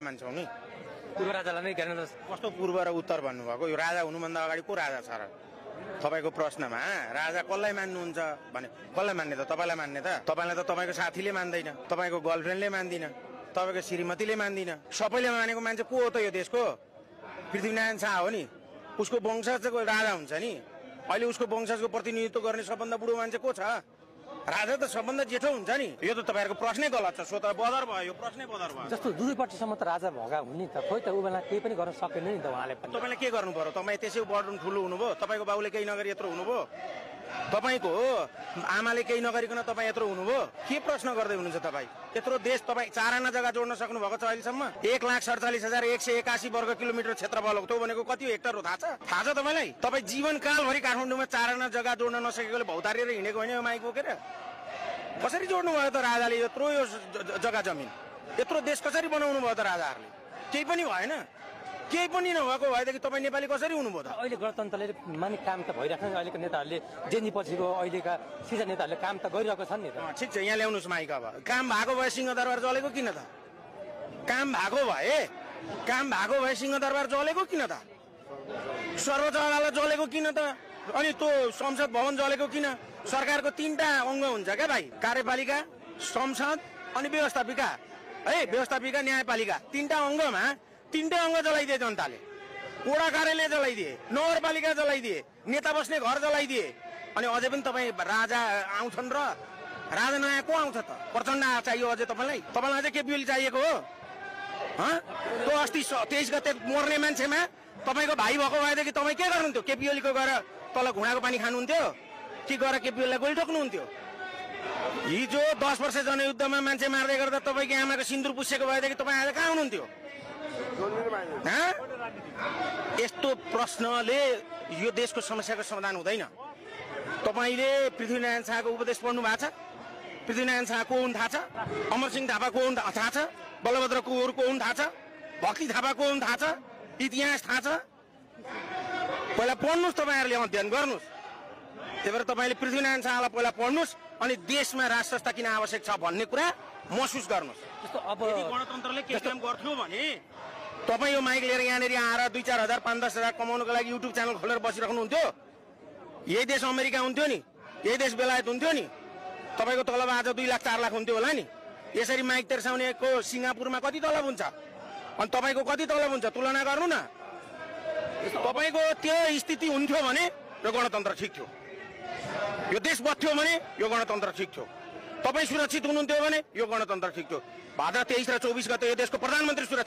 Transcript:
मान्छौँ नि। पूर्व राजालाई नै ज्ञानेन्द्र कस्तो पूर्व र उत्तर भन्नुभएको? यो राजा हुनुभन्दा अगाडि को राजा छ र? तपाईँको प्रश्नमा राजा कसलाई मान्नुहुन्छ भने कसलाई मान्ने त? तपाईँलाई मान्ने त? तपाईँलाई त तपाईँको साथीले मान्दैन, तपाईँको गर्लफ्रेन्डले मान्दिन, तपाईँको श्रीमतीले मान्दिन, सबैले मानेको मान्छे को हो त यो देशको? पृथ्वीनारायण शाह हो नि। उसको वंशजको राजा हुन्छ नि। अहिले उसको वंशजको प्रतिनिधित्व गर्ने सबभन्दा बुढो मान्छे को छ? राजा त सबभन्दा जेठो हुन्छ नि। यो त तपाईँहरूको प्रश्नै गलत छ। सो त बदर भयो, यो प्रश्नै बदर भयो। जस्तो 2-2 त राजा भगा हुने त खोइ त उ बेला केही पनि गर्न सकेन नि त उहाँले पनि। तपाईँले के गर्नु पर्यो? तपाईँ त्यसै बढ्नु ठुलो हुनुभयो, तपाईँको बाबुले केही नगरी यत्रो हुनुभयो, तपाईँको आमाले केही नगरिकन तपाईँ यत्रो हुनुभयो। के प्रश्न गर्दै हुनुहुन्छ तपाईँ? यत्रो देश तपाईँ 4 आना जग्गा जोड्न सक्नु भएको छ अहिलेसम्म? 1,47,181 वर्ग किलोमिटर क्षेत्रफल हो। त्यो भनेको कति हेक्टर हो थाहा छ? थाहा छ तपाईँलाई? तपाईँ जीवनकालभरि काठमाडौँमा 4 आना जग्गा जोड्न नसकेकोले भौतारिएर हिँडेको होइन माइक बोकेर? कसरी जोड्नु भयो त राजाले यत्रो यो जग्गा जमिन? यत्रो देश कसरी बनाउनु भयो त राजाहरूले? केही पनि भएन। केही पनि नभएको भएदेखि तपाईँ नेपाली कसरी हुनुभयो त? अहिले गणतन्त्रले माने काम त भइरहेको छ। अहिलेको नेताहरूले जेनी पछिको अहिलेका सिजा नेताहरूले काम त गरिरहेको छन् नि त। ठिक छ, यहाँ ल्याउनुहोस् माइक। अब काम भएको भए सिंहदरबार जलेको किन त? काम भएको भए सिंहदरबार जलेको किन त? सर्वोच्च अदालत जलेको किन त? अनि त्यो संसद भवन जलेको किन? सरकारको 3टा अङ्ग हुन्छ क्या भाइ, कार्यपालिका, संसद अनि व्यवस्थापिका। है, व्यवस्थापिका, न्यायपालिका, 3टा अङ्गमा 3टै अङ्ग जलाइदिए जनताले। वडा कार्यालय जलाइदिए, नगरपालिका जलाइदिए, नेता बस्ने घर जलाइदिए। अनि अझै पनि तपाईँ राजा आउँछन् र राजा नयाँ को आउँछ त? प्रचण्ड चाहियो अझै तपाईँलाई? तपाईँलाई अझै केपी ओली चाहिएको हो? त्यो अस्ति 23 गते मर्ने मान्छेमा तपाईँको भाइ भएको भएदेखि तपाईँ के गर्नुहुन्थ्यो? केपी ओलीको गएर तल घुँडाको पानी खानुहुन्थ्यो कि गएर केपी ओलीलाई गोली ठोक्नुहुन्थ्यो? हिजो 10 वर्ष जनयुद्धमा मान्छे मार्दै गर्दा तपाईँको आमाको सिन्दुर पुसेको भएदेखि तपाईँ आज कहाँ हुनुहुन्थ्यो? यस्तो प्रश्नले यो देशको समस्याको समाधान हुँदैन। तपाईँले पृथ्वीनारायण शाहको उपदेश पढ्नु भएको छ? पृथ्वीनारायण शाह को हुन् थाहा छ? अमरसिंह थापा को हुन् थाहा छ? बलभद्र कुँवर को हुन् थाहा छ? भक्ति थापा को हुन् थाहा छ? इतिहास थाहा छ? पहिला पढ्नुहोस्, तपाईँहरूले अध्ययन गर्नुहोस्। त्यही भएर तपाईँले पृथ्वीनारायण शाहलाई पहिला पढ्नुहोस् अनि देशमा राज संस्था किन आवश्यक छ भन्ने कुरा महसुस गर्नुहोस्। जस्तो अब गणतन्त्रले के काम गर्थ्यो भने तपाईँ यो माइक लिएर यहाँनिर आएर 2-4 हजार 5-10 हजार कमाउनुको लागि युट्युब च्यानल खोलेर बसिराख्नुहुन्थ्यो? यही देश अमेरिका हुन्थ्यो नि, यही देश बेलायत हुन्थ्यो नि, तपाईँको तलब आज 2 लाख 4 लाख हुन्थ्यो होला नि। यसरी माइक तेर्साउनेको सिङ्गापुरमा कति तलब हुन्छ अनि तपाईँको कति तलब हुन्छ? तुलना गर्नु न। तपाईँको त्यो स्थिति हुन्थ्यो भने यो गणतन्त्र ठिक थियो, यो देश बच्थ्यो भने यो गणतन्त्र ठिक थियो, तपाईँ सुरक्षित हुनुहुन्थ्यो भने यो गणतन्त्र ठिक थियो। भाद्र 23 र 24 गते यो देशको प्रधानमन्त्री सुरक्षित